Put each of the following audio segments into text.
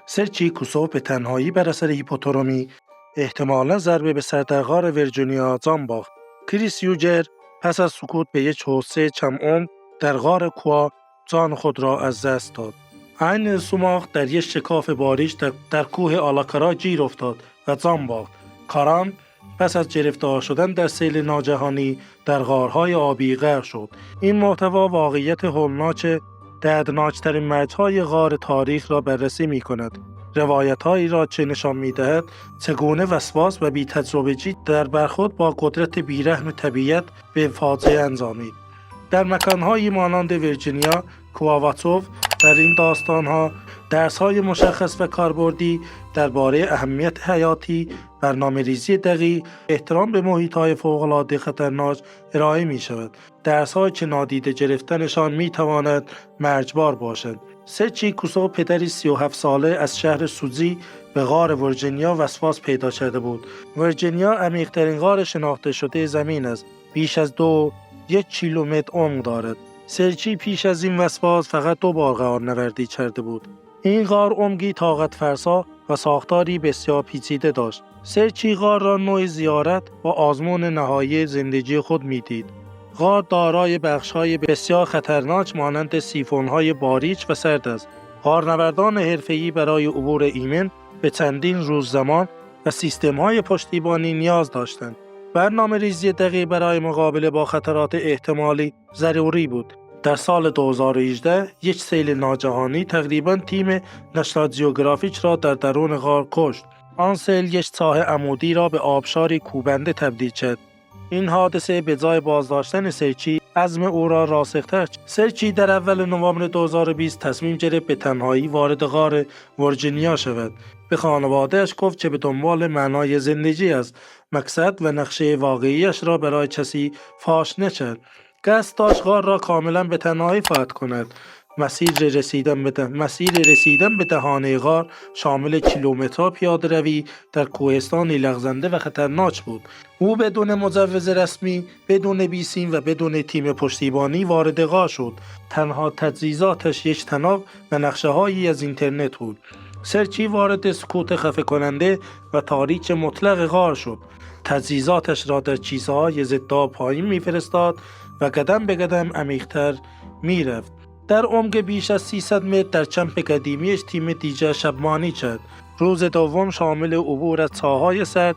سرچی کوسوف به تنهایی بر اثر هیپوترمی احتمالاً ضربه به سر در غار ورجینیا جان باخت. کریس یوجر پس از سقوط به یک حوضه کم عمق در غار کوا جان خود را از دست داد. عین سوماخ در یک شکاف باریک در کوه آلاکارا گیر افتاد و جان باخت. کاران پس از گرفتار شدن در سیل ناگهانی در غارهای آبی غرق شد. این محتوا واقعیت هولناک دردناکترین مرج‌های غار تاریخ را بررسی می‌کند. روایت‌هایی را که نشان می‌دهد چگونه وسواس و بی‌تجربگی در برخورد با قدرت بیرحم طبیعت به فاجعه انجامید. در مکان‌هایی مانند ورجینیا، کواواتوف در این داستان‌ها درس‌های مشخص و کاربردی درباره اهمیت حیاتی، برنامه‌ریزی دقیق، احترام به محیط‌های فوق‌العاده خطرناک ارائه می‌شود. درس‌هایی که نادیده گرفتنشان می‌تواند مرگبار باشد. سرچی کوسوف پدری 37 ساله از شهر سوزی به غار ورجینیا وسواس پیدا کرده بود. ورجینیا عمیق‌ترین غار شناخته شده زمین است. بیش از 1 کیلومتر عمق دارد. سرچی پیش از این وسواس فقط 2 بار غارنوردی کرده بود. این غار عمقی طاقت فرسا و ساختاری بسیار پیچیده داشت. سرچی غار را نوع زیارت و آزمون نهایی زندگی خود می‌دید. غار دارای بخش‌های بسیار خطرناک مانند سیفون‌های باریک و سرد است. غارنوردان حرفه‌ای برای عبور ایمن به چندین روز زمان و سیستم‌های پشتیبانی نیاز داشتند. برنامه‌ریزی دقیق برای مقابله با خطرات احتمالی ضروری بود. در سال 2018 یک سیل ناگهانی تقریباً تیم نشنال جیوگرافیک را در درون غار کشت. آن سیل یک چاه عمودی را به آبشاری کوبنده تبدیل کرد. این حادثه به جای بازداشتن سرچی عزم او را راسختر کرد. سرچی در اول نوامبر 2020 تصمیم گرفت به تنهایی وارد غار ورجینیا شود. به خانواده‌اش گفت که به دنبال معنای زندگی است. مقصد و نقشه واقعیش را برای کسی فاش نکرد. قصد داشت غار را کاملا به تنهایی فتح کند. مسیر رسیدن به دهانه غار شامل کیلومترها پیاده‌روی در کوهستانی لغزنده و خطرناک بود. او بدون مجوز رسمی، بدون بیسیم و بدون تیم پشتیبانی وارد غار شد. تنها تجهیزاتش یک طناب و نقشه‌هایی از اینترنت بود. سرچی وارد سکوت خفه کننده و تاریک مطلق غار شد. تجهیزاتش را در کیسه‌های ضدآب پایین می‌فرستاد و قدم به قدم عمیق‌تر می‌رفت. در عمق بیش از 300 متر در کمپ قدیمیش تیم دیگر شبمانی کرد. روز دوم شامل عبور از چاه‌های سرد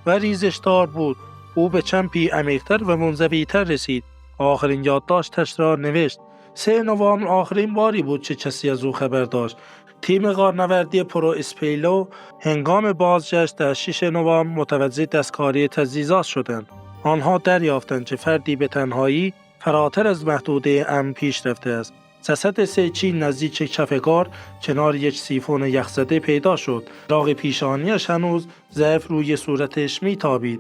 و ریزشدار بود. او به کمپی عمیق‌تر و منزوی‌تر رسید. آخرین یادداشتش را نوشت. 3 نوامبر آخرین باری بود که کسی از او خبر داشت. تیم غارنوردی پرو اسپیلو هنگام بازگشت در 6 نوامبر متوجه دستکاری تجهیزات شدند. آنها دریافتند که فردی به تنهایی فراتر از محدوده امن پیش رفته است. جسد سرچی نزدیک کف غار کنار یک سیفون یخزده پیدا شد. داغ پیشانیش هنوز ضعف روی صورتش میتابید.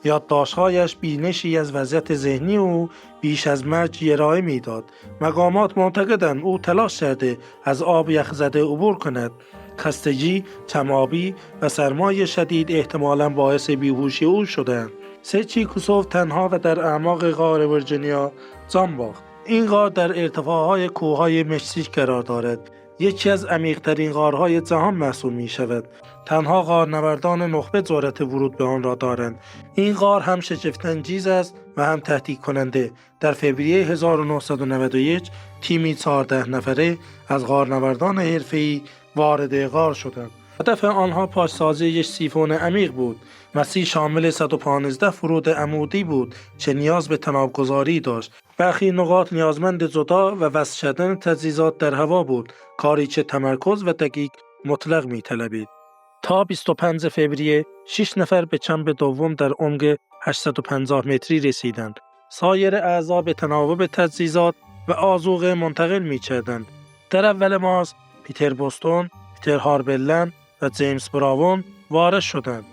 یادداشت‌هایش بینشی از وضعیت ذهنی او بیش از مرگ ارائه میداد. مقامات معتقدند او تلاش کرده از آب یخزده عبور کند. خستگی، کم‌آبی و سرمای شدید احتمالاً باعث بیهوشی او شدند. سرچی کوسوف تنها و در اعماق غار ورجینیا جان باخت. این غار در ارتفاع‌های کوههای مکزیک قرار دارد. یکی از عمیق‌ترین غارهای جهان محسوب می‌شود. تنها غارنوردان نخبه جرأت ورود به آن را دارند. این غار هم شگفت‌انگیز است و هم تهدید کننده. در فوریه 1991 تیمی 14 نفره از غارنوردان حرفه‌ای وارد غار شدند. هدف آنها پاسسازی یک سیفون عمیق بود. مسیر شامل 115 فرود عمودی بود که نیاز به تناب‌گذاری داشت. برخی نقاط نیازمند جدا و وصل کردن تجهیزات در هوا بود، کاری که تمرکز و دقیق مطلق می‌طلبید. تا 25 فوریه 6 نفر به کمپ دوم در عمق 850 متری رسیدند. سایر اعضا به تناوب تجهیزات و آذوقه منتقل می‌شدند. در اول مارس پیتر بوستون، پیتر هاربلن و جیمز براون وارد شدند.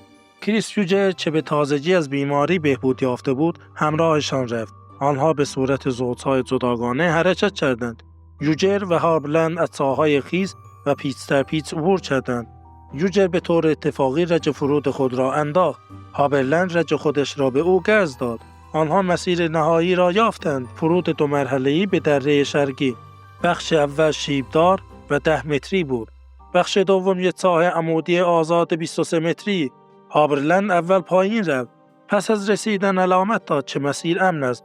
کریس یوجر که به تازگی از بیماری بهبود یافته بود همراهشان رفت. آنها به صورت زوج‌های جداگانه حرکت کردند. یوجر و هاربلن از چاه‌های خیس و پیچ در پیچ عبور کردند. یوجر به طور اتفاقی رج فرود خود را انداخت. هاربلن رج خودش را به او گز داد. آنها مسیر نهایی را یافتند. فرود 2 مرحله‌ای به دره شرقی. بخش اول شیبدار و 10 متری بود. بخش دوم یک ساحه عمودی آزاد 23 متری. هابرلند اول پایین رفت. پس از رسیدن علامت داد چه مسیر امن است.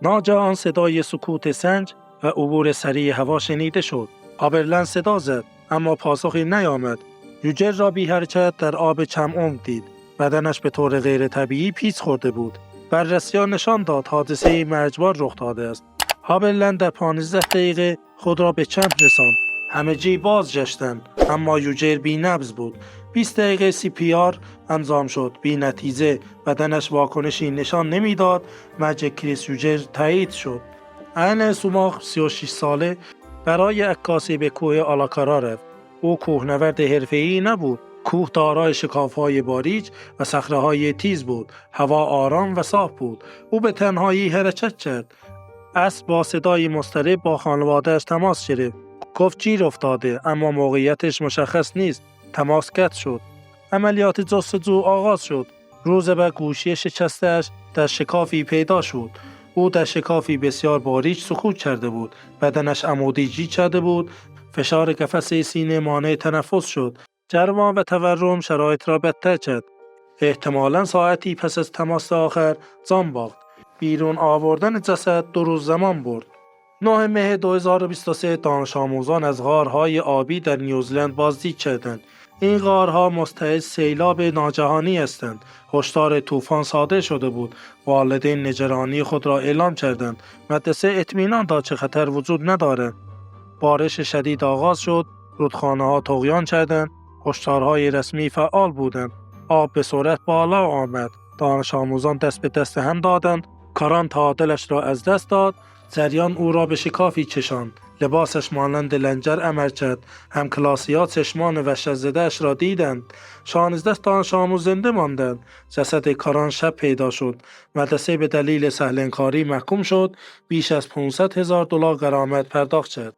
ناگهان صدای سکوت سنج و عبور سریع هوا شنیده شد. هابرلند صدا زد اما پاسخی نیامد. یوجر را بی حرکت در آب کم عمق دید. بدنش به طور غیر طبیعی پیچ خورده بود. بررسیان نشان داد حادثه مرگبار رخ داده است. هابرلند در 15 دقیقه خود را به کمپ رساند. همه جی بازگشتند اما یوجر بی نبض بود. 20 دقیقه CPR انجام شد. بی نتیجه. بدنش واکنشی نشان نمیداد. مرگ کریس یوجر تایید شد. ان سوماخ 36 ساله برای عکاسی به کوه آلاکارا رفت. او کوهنورد حرفه‌ای نبود. کوه دارای شکاف‌های باریک و صخره‌های تیز بود. هوا آرام و صاف بود. او به تنهایی حرکت کرد. اسب با صدای مضطرب با خانواده‌اش تماس گرفت. گفت گیر افتاده اما موقعیتش مشخص نیست. تماس قطع شد. عملیات جستجو آغاز شد. روز بعد گوشی شکسته‌اش در شکافی پیدا شد. او در شکافی بسیار باریک سقوط کرده بود. بدنش عمودی جیغ کرده بود. فشار قفسه سینه مانع تنفس شد. جرما و تورم شرایط را بدتر کرد. احتمالاً ساعتی پس از تماس آخر جان باخت. بیرون آوردن جسد 2 روز زمان برد. 9 مه 2023 دانش آموزان از غارهای آبی در نیوزلند بازدید کردند. این غارها مستعد سیلاب ناگهانی هستند. هشدار طوفان صادر شده بود. والدین نگرانی خود را اعلام کردند. مدرسه اطمینان داد که خطر وجود ندارد. بارش شدید آغاز شد. رودخانه‌ها طغیان کردند. هشدارهای رسمی فعال بودند. آب به سرعت بالا آمد. دانش آموزان دست به دست هم دادند. کاران تعادلش را از دست داد. جریان او را به شکافی کشاند. لباسش مانند لنگر عمل کرد. همکلاسی‌ها چشمان وحشت زده‌اش را دیدند. 16 دانش آموز زنده ماندند. جسد کاران شب پیدا شد. مدرسه به دلیل سهل‌انکاری محکوم شد. بیش از $500,000 غرامت پرداخت کرد.